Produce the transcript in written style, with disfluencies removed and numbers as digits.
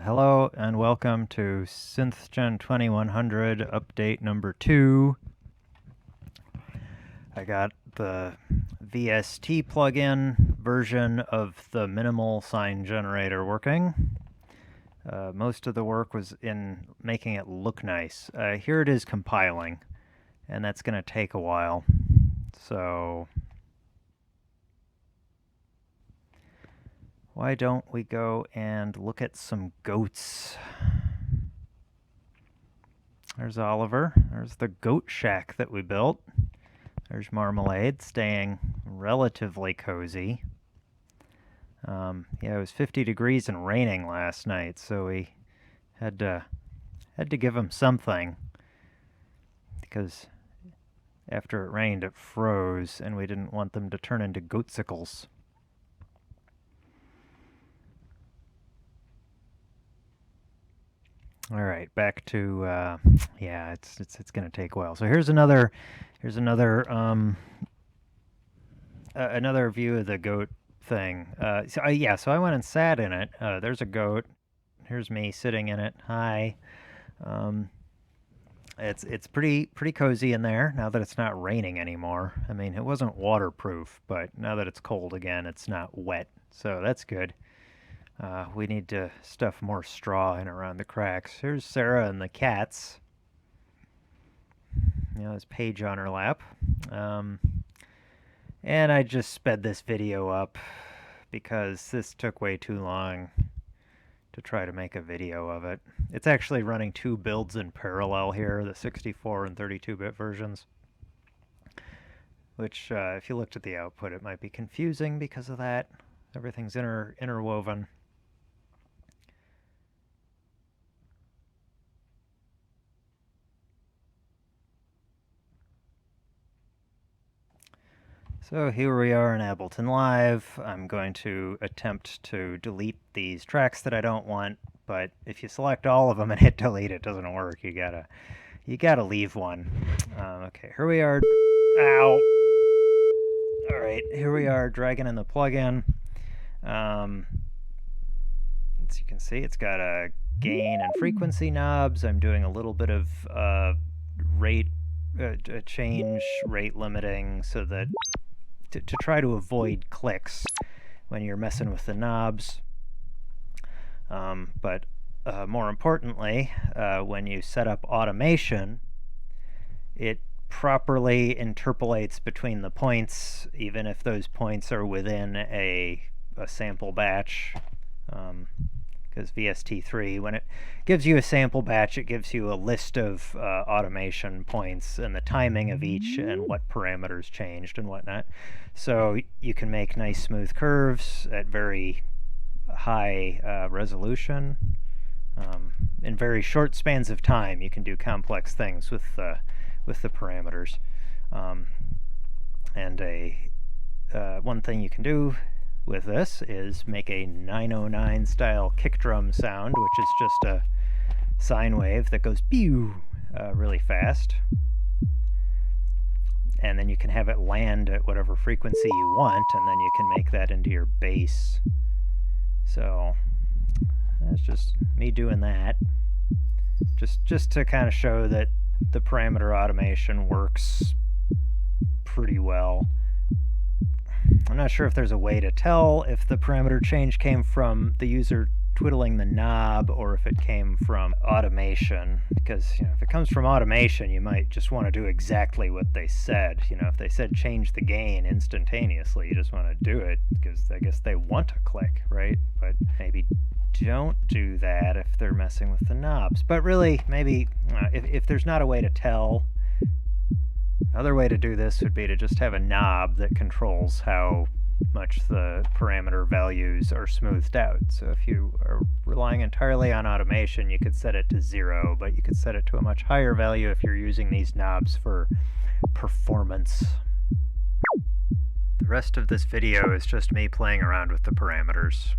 Hello and welcome to SynthGen 2100 update number 2. I got the VST plugin version of the minimal sine generator working. Most of the work was in making it look nice. Here it is compiling, and that's going to take a while. So why don't we go and look at some goats? There's Oliver. There's the goat shack that we built. There's Marmalade, staying relatively cozy. Yeah, it was 50 degrees and raining last night, so we had to give him something, because after it rained, it froze, and we didn't want them to turn into goatsicles. All right, back to yeah, it's gonna take a while. So here's another another view of the goat thing. So I went and sat in it. There's a goat. Here's me sitting in it. Hi. It's pretty cozy in there now that it's not raining anymore. I mean, it wasn't waterproof, but now that it's cold again, it's not wet, so that's good. We need to stuff more straw in around the cracks. Here's Sarah and the cats. There's Paige on her lap. And I just sped this video up because this took way too long to try to make a video of it. It's actually running two builds in parallel here, the 64 and 32-bit versions, which if you looked at the output, it might be confusing because of that. Everything's interwoven. So here we are in Ableton Live. I'm going to attempt to delete these tracks that I don't want, but if you select all of them and hit delete, it doesn't work. You gotta leave one. Okay, here we are. Ow! All right, here we are dragging in the plugin. As you can see, it's got a gain and frequency knobs. I'm doing a little bit of change rate limiting so that to try to avoid clicks when you're messing with the knobs. But more importantly, when you set up automation, it properly interpolates between the points, even if those points are within a sample batch. Because VST3, when it gives you a sample batch, it gives you a list of automation points and the timing of each and what parameters changed and whatnot. So you can make nice smooth curves at very high resolution. In very short spans of time, you can do complex things with the parameters. One thing you can do with this is make a 909 style kick drum sound, which is just a sine wave that goes pew really fast. And then you can have it land at whatever frequency you want, and then you can make that into your bass. So that's just me doing that. Just to kind of show that the parameter automation works pretty well. I'm not sure if there's a way to tell if the parameter change came from the user twiddling the knob or if it came from automation, because if it comes from automation, you might just want to do exactly what they said. If they said change the gain instantaneously, you just want to do it because I guess they want a click, right? But maybe don't do that if they're messing with the knobs. But really, maybe if there's not a way to tell, another way to do this would be to just have a knob that controls how much the parameter values are smoothed out. So if you are relying entirely on automation, you could set it to 0, but you could set it to a much higher value if you're using these knobs for performance. The rest of this video is just me playing around with the parameters.